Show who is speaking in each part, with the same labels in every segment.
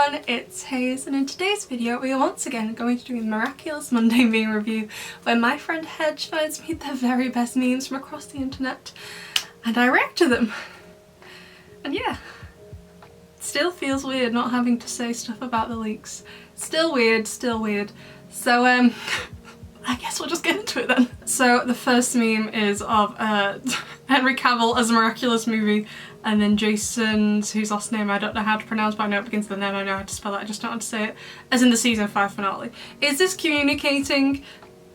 Speaker 1: everyone, it's Haze, and in today's video we are once again going to do a Miraculous Monday meme review where my friend Hedge finds me the very best memes from across the internet and I react to them. And yeah, it still feels weird not having to say stuff about the leaks. Still weird. So I guess we'll just get into it then. So the first meme is of Henry Cavill as a Miraculous movie, and then Jason's, whose last name I don't know how to pronounce, but I know it begins with an M, I know how to spell it, I just don't know how to say it, as in the season 5 finale. Is this communicating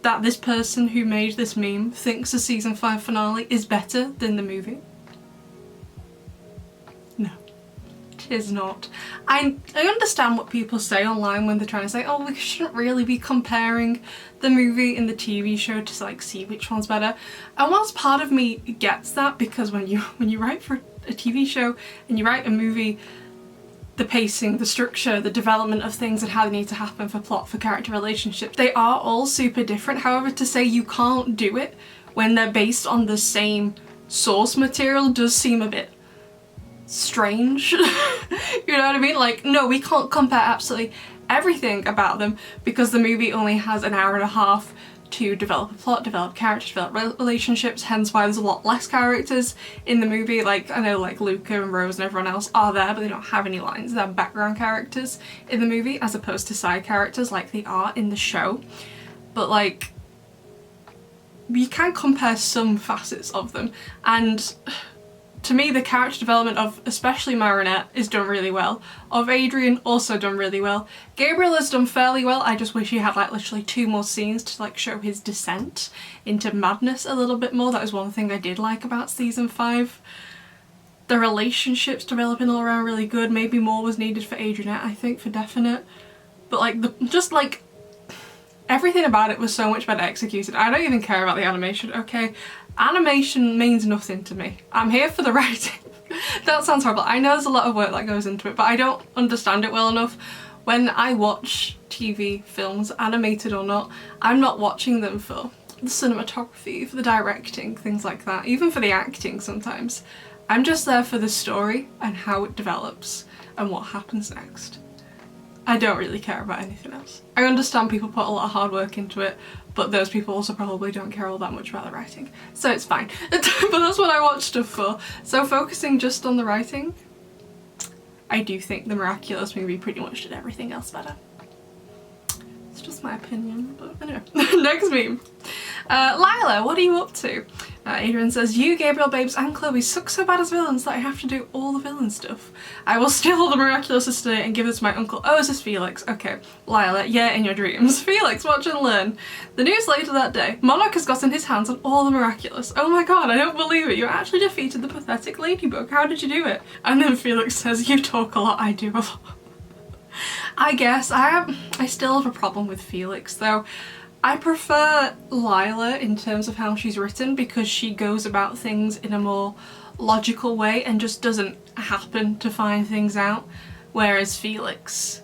Speaker 1: that this person who made this meme thinks the season 5 finale is better than the movie? No. It is not. I understand what people say online when they're trying to say, oh, we shouldn't really be comparing the movie and the TV show to like see which one's better. And whilst part of me gets that, because when you write for a TV show and you write a movie, the pacing, the structure, the development of things and how they need to happen for plot, for character relationships, they are all super different. However, to say you can't do it when they're based on the same source material does seem a bit strange. You know what I mean? Like, no, we can't compare absolutely everything about them because the movie only has an hour and a half to develop a plot, develop characters, develop relationships, hence why there's a lot less characters in the movie. Like, I know like Luca and Rose and everyone else are there, but they don't have any lines. They're background characters in the movie as opposed to side characters like they are in the show. But like, you can compare some facets of them, and to me, the character development of especially Marinette is done really well. Of Adrian, also done really well. Gabriel has done fairly well. I just wish he had like literally 2 more scenes to like show his descent into madness a little bit more. That was one thing I did like about season 5. The relationships developing all around really good. Maybe more was needed for Adrianette, I think, for definite. But like, just like, everything about it was so much better executed. I don't even care about the animation, okay? Animation means nothing to me. I'm here for the writing. That sounds horrible. I know there's a lot of work that goes into it, but I don't understand it well enough. When I watch TV films, animated or not, I'm not watching them for the cinematography, for the directing, things like that, even for the acting sometimes. I'm just there for the story and how it develops and what happens next. I don't really care about anything else. I understand people put a lot of hard work into it, but those people also probably don't care all that much about the writing, so it's fine. But that's what I watch stuff for. So focusing just on the writing, I do think the Miraculous movie pretty much did everything else better. It's just my opinion, but anyway. Next meme. Lila, what are you up to? Adrian says, you, Gabriel, Babes and Chloe suck so bad as villains that I have to do all the villain stuff. I will steal all the Miraculous today and give it to my uncle. Oh, is this Felix? Okay. Lila, yeah, in your dreams. Felix, watch and learn. The news later that day. Monarch has gotten his hands on all the Miraculous. Oh my god, I don't believe it. You actually defeated the pathetic ladybug. How did you do it? And then Felix says, you talk a lot, I do a lot. I guess. I still have a problem with Felix though. I prefer Lila in terms of how she's written because she goes about things in a more logical way and just doesn't happen to find things out, whereas Felix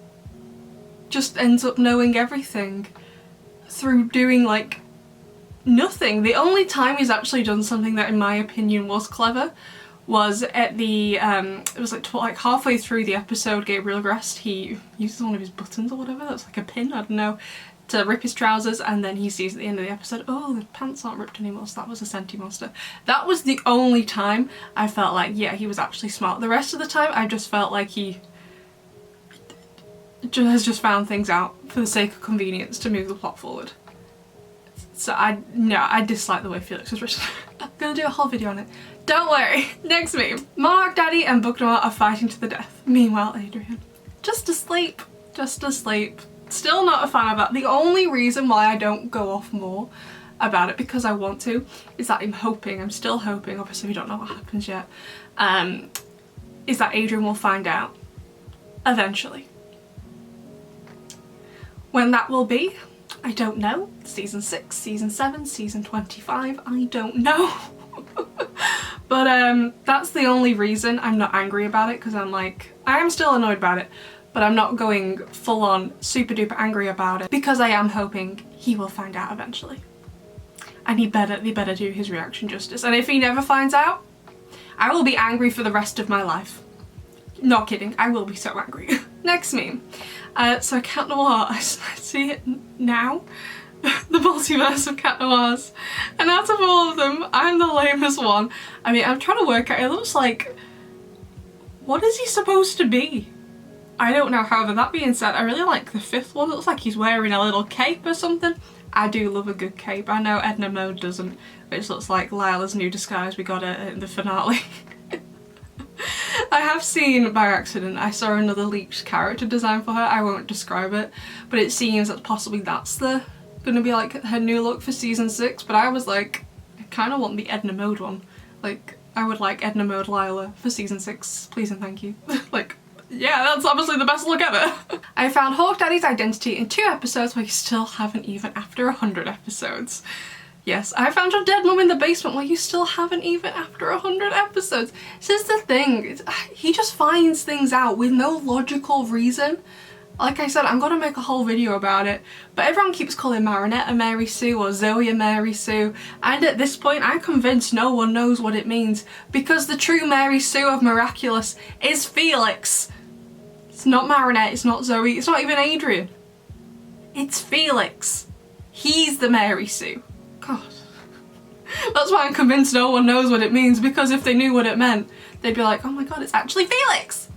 Speaker 1: just ends up knowing everything through doing like nothing. The only time he's actually done something that in my opinion was clever was at the it was like halfway through the episode Gabriel Grest, he uses one of his buttons or whatever, that's like a pin, I don't know, to rip his trousers, and then he sees at the end of the episode, oh, the pants aren't ripped anymore, so that was a senti monster. That was the only time I felt like, yeah, he was actually smart. The rest of the time I just felt like he has just found things out for the sake of convenience to move the plot forward. So I dislike the way Felix was written. I'm gonna do a whole video on it. Don't worry. Next meme. Monarch Daddy and Bugnoir are fighting to the death. Meanwhile, Adrian, just asleep. Just asleep. Still not a fan of that. The only reason why I don't go off more about it, because I want to, is that I'm still hoping, obviously we don't know what happens yet, is that Adrian will find out eventually. When that will be, I don't know. Season 6, season 7, season 25, I don't know. But that's the only reason I'm not angry about it, because I'm like, I am still annoyed about it, but I'm not going full on super duper angry about it because I am hoping he will find out eventually. And they better do his reaction justice. And if he never finds out, I will be angry for the rest of my life. Not kidding, I will be so angry. Next meme. So Cat Noir, I see it now. The multiverse of Cat Noirs. And out of all of them, I'm the lamest one. I mean, I'm trying to work out, it looks like... What is he supposed to be? I don't know. However, that being said, I really like the 5th one. It looks like he's wearing a little cape or something. I do love a good cape. I know Edna Mode doesn't, which looks like Lila's new disguise we got in the finale. I have seen, by accident, I saw another leaked character design for her. I won't describe it, but it seems that possibly that's gonna be like her new look for season 6, but I was like, I kind of want the Edna Mode one. Like, I would like Edna Mode Lila for season 6, please and thank you. Like, yeah, that's obviously the best look ever. I found Hawk Daddy's identity in 2 episodes where you still haven't even after 100 episodes. Yes, I found your dead mum in the basement where you still haven't even after 100 episodes. This is the thing, he just finds things out with no logical reason. Like I said, I'm gonna make a whole video about it, but everyone keeps calling Marinette a Mary Sue or Zoe a Mary Sue, and at this point I'm convinced no one knows what it means, because the true Mary Sue of Miraculous is Felix. It's not Marinette, it's not Zoe, it's not even Adrian. It's Felix. He's the Mary Sue. God. That's why I'm convinced no one knows what it means, because if they knew what it meant, they'd be like, oh my god, it's actually Felix!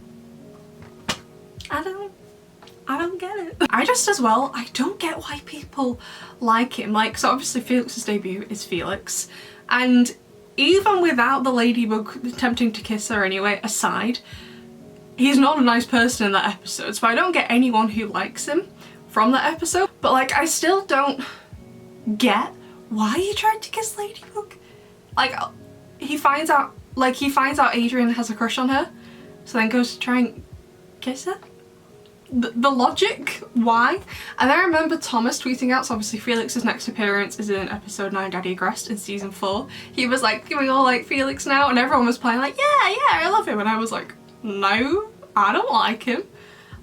Speaker 1: I don't get it. I don't get why people like him. Like, so obviously Felix's debut is Felix, and even without the ladybug attempting to kiss her anyway aside, he's not a nice person in that episode, so I don't get anyone who likes him from that episode. But like, I still don't get why he tried to kiss Ladybug. Like, he finds out Adrian has a crush on her, so then goes to try and kiss her. The logic, why? And I remember Thomas tweeting out, so obviously Felix's next appearance is in episode 9, Daddy Agrest, in season 4. He was like, can we all like Felix now? And everyone was playing like, yeah, I love him. And I was like, no, I don't like him.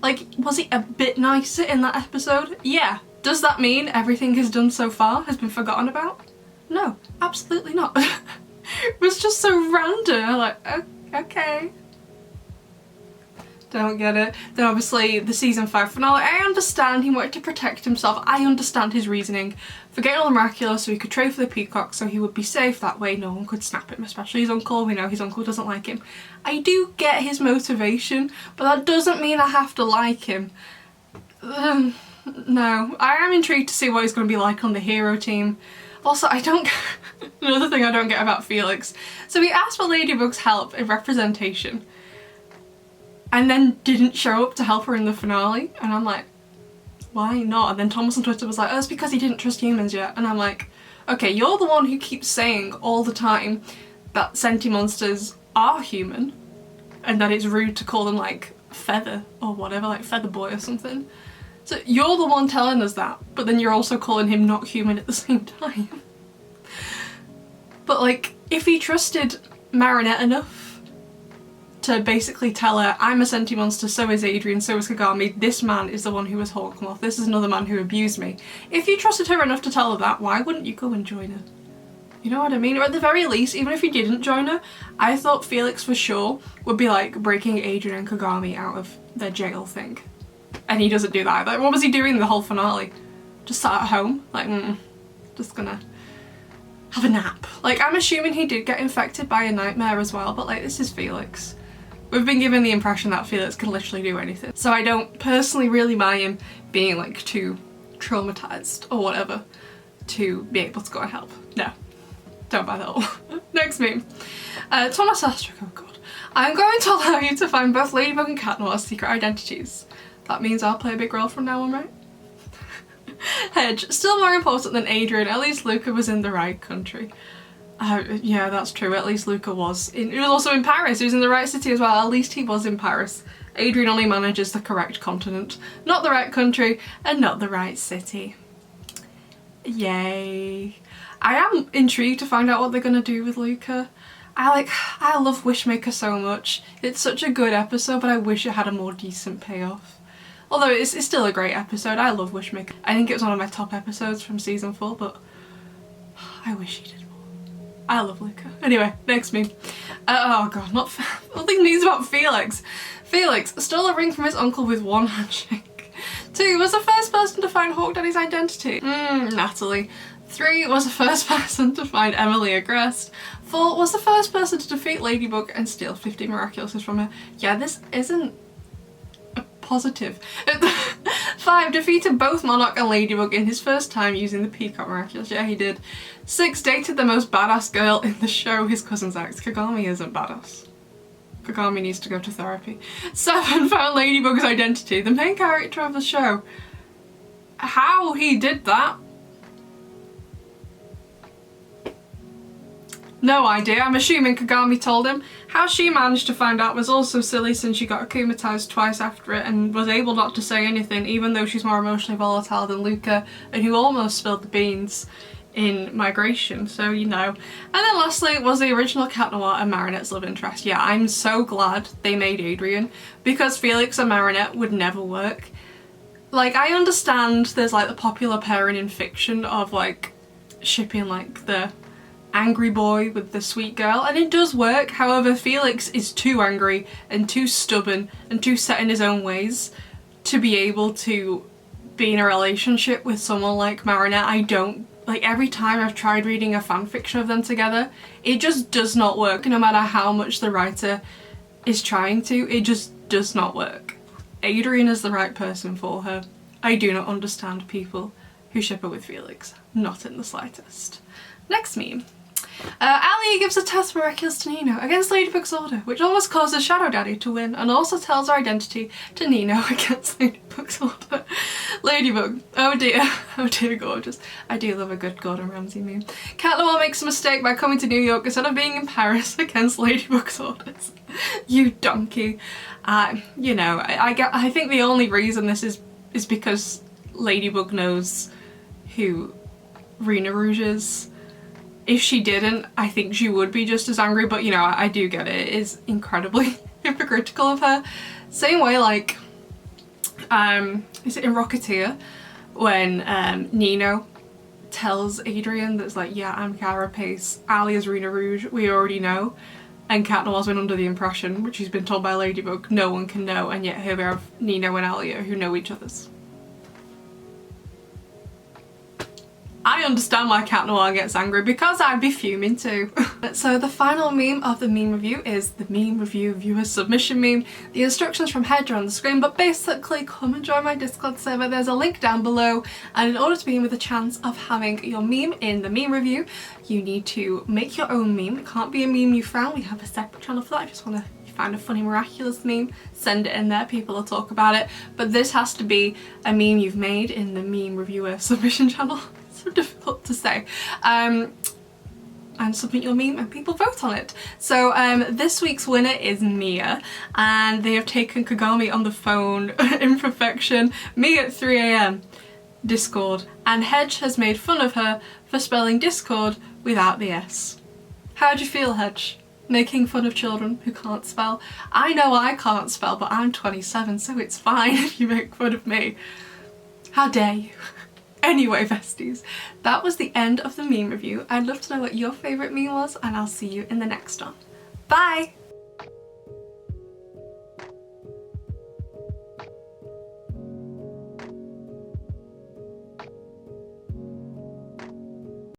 Speaker 1: Like, was he a bit nicer in that episode? Yeah. Does that mean everything he's done so far has been forgotten about? No, absolutely not. It was just so random, like, okay. Don't get it. Then obviously the season 5 finale, I understand he wanted to protect himself. I understand his reasoning for getting all the Miraculous so he could trade for the peacock so he would be safe that way, no one could snap him, especially his uncle. We know his uncle doesn't like him. I do get his motivation, but that doesn't mean I have to like him. No, I am intrigued to see what he's going to be like on the hero team. Also, another thing I don't get about Felix. So he asked for Ladybug's help in representation, and then didn't show up to help her in the finale, and I'm like, why not? And then Thomas on Twitter was like, oh, it's because he didn't trust humans yet. And I'm like, okay, you're the one who keeps saying all the time that sentient monsters are human, and that it's rude to call them like Feather or whatever, like Feather Boy or something. So you're the one telling us that, but then you're also calling him not human at the same time. But like, if he trusted Marinette enough to basically tell her, I'm a sentient monster, so is Adrian, so is Kagami, this man is the one who was Hawkmoth, this is another man who abused me. If you trusted her enough to tell her that, why wouldn't you go and join her? You know what I mean? Or at the very least, even if you didn't join her, I thought Felix for sure would be like breaking Adrian and Kagami out of their jail thing. And he doesn't do that. Like, what was he doing the whole finale? Just sat at home, like, just gonna have a nap. Like, I'm assuming he did get infected by a nightmare as well, but like, this is Felix. We've been given the impression that Felix can literally do anything. So I don't personally really buy him being like too traumatized or whatever to be able to go and help. No, don't buy that all. Next meme. Thomas Astruc, oh god. I'm going to allow you to find both Ladybug and Cat Noir's secret identities. That means I'll play a big role from now on, right? Hedge, still more important than Adrian, at least Luca was in the right country. Yeah, that's true, at least Luca was. He was also in Paris, he was in the right city as well, at least he was in Paris. Adrian only manages the correct continent, not the right country, and not the right city. Yay. I am intrigued to find out what they're gonna do with Luca. I love Wishmaker so much. It's such a good episode, but I wish it had a more decent payoff. Although it's still a great episode, I love Wishmaker. I think it was one of my top episodes from season 4, but I wish he did more. I love Luca. Anyway, next meme. Oh god, not all these memes about Felix. Felix stole a ring from his uncle with one handshake. 2 was the first person to find Hawk Daddy's identity. Natalie. 3 was the first person to find Emily Agreste. 4 was the first person to defeat Ladybug and steal 50 Miraculouses from her. Yeah, this isn't a positive. 5 defeated both Monarch and Ladybug in his first time using the Peacock Miraculous. Yeah, he did. 6 dated the most badass girl in the show his cousins act. Kagami isn't badass. Kagami needs to go to therapy. 7 found Ladybug's identity, the main character of the show. How he did that? No idea. I'm assuming Kagami told him. How she managed to find out was also silly since she got akumatized twice after it and was able not to say anything, even though she's more emotionally volatile than Luca, and who almost spilled the beans in Migration, so you know. And then lastly was the original Cat Noir and Marinette's love interest. Yeah, I'm so glad they made Adrien, because Felix and Marinette would never work. Like, I understand there's like the popular pairing in fiction of like shipping like the angry boy with the sweet girl, and it does work. However, Felix is too angry and too stubborn and too set in his own ways to be able to be in a relationship with someone like Marinette. I don't, like, every time I've tried reading a fanfiction of them together, it just does not work. No matter how much the writer is trying to, it just does not work. Adrien is the right person for her. I do not understand people who ship her with Felix. Not in the slightest. Next meme. Ali gives a test Miraculous to Nino against Ladybug's order, which almost causes Shadow Daddy to win, and also tells her identity to Nino against Ladybug's order. Ladybug. Oh dear gorgeous. I do love a good Gordon Ramsay meme. Cat Noir makes a mistake by coming to New York instead of being in Paris against Ladybug's orders. You donkey. You know, I think the only reason this is because Ladybug knows who Rena Rouge is. If she didn't, I think she would be just as angry, but you know, I do get it. It is incredibly hypocritical of her. Same way, like, is it in Rocketeer when Nino tells Adrien that's like, yeah, I'm Carapace, Ali is Rena Rouge, we already know, and Cat Noir's been under the impression, which he's been told by Ladybug, no one can know, and yet here we have Nino and Alia who know each other's. I understand why Cat Noir gets angry, because I'd be fuming too. So the final meme of the meme review is the meme review viewer submission meme. The instructions from Hedge are on the screen, but basically come and join my Discord server. There's a link down below, and in order to be in with a chance of having your meme in the meme review, you need to make your own meme. It can't be a meme you found. We have a separate channel for that. I just want to find a funny Miraculous meme, send it in there, people will talk about it. But this has to be a meme you've made in the meme reviewer submission channel. So difficult to say. And submit your meme and people vote on it. So this week's winner is Mia, and they have taken Kagami on the phone in perfection, me at 3 AM, Discord, and Hedge has made fun of her for spelling Discord without the S. How do you feel, Hedge? Making fun of children who can't spell? I know I can't spell, but I'm 27, so it's fine if you make fun of me. How dare you? Anyway, besties, that was the end of the meme review. I'd love to know what your favourite meme was, and I'll see you in the next one. Bye!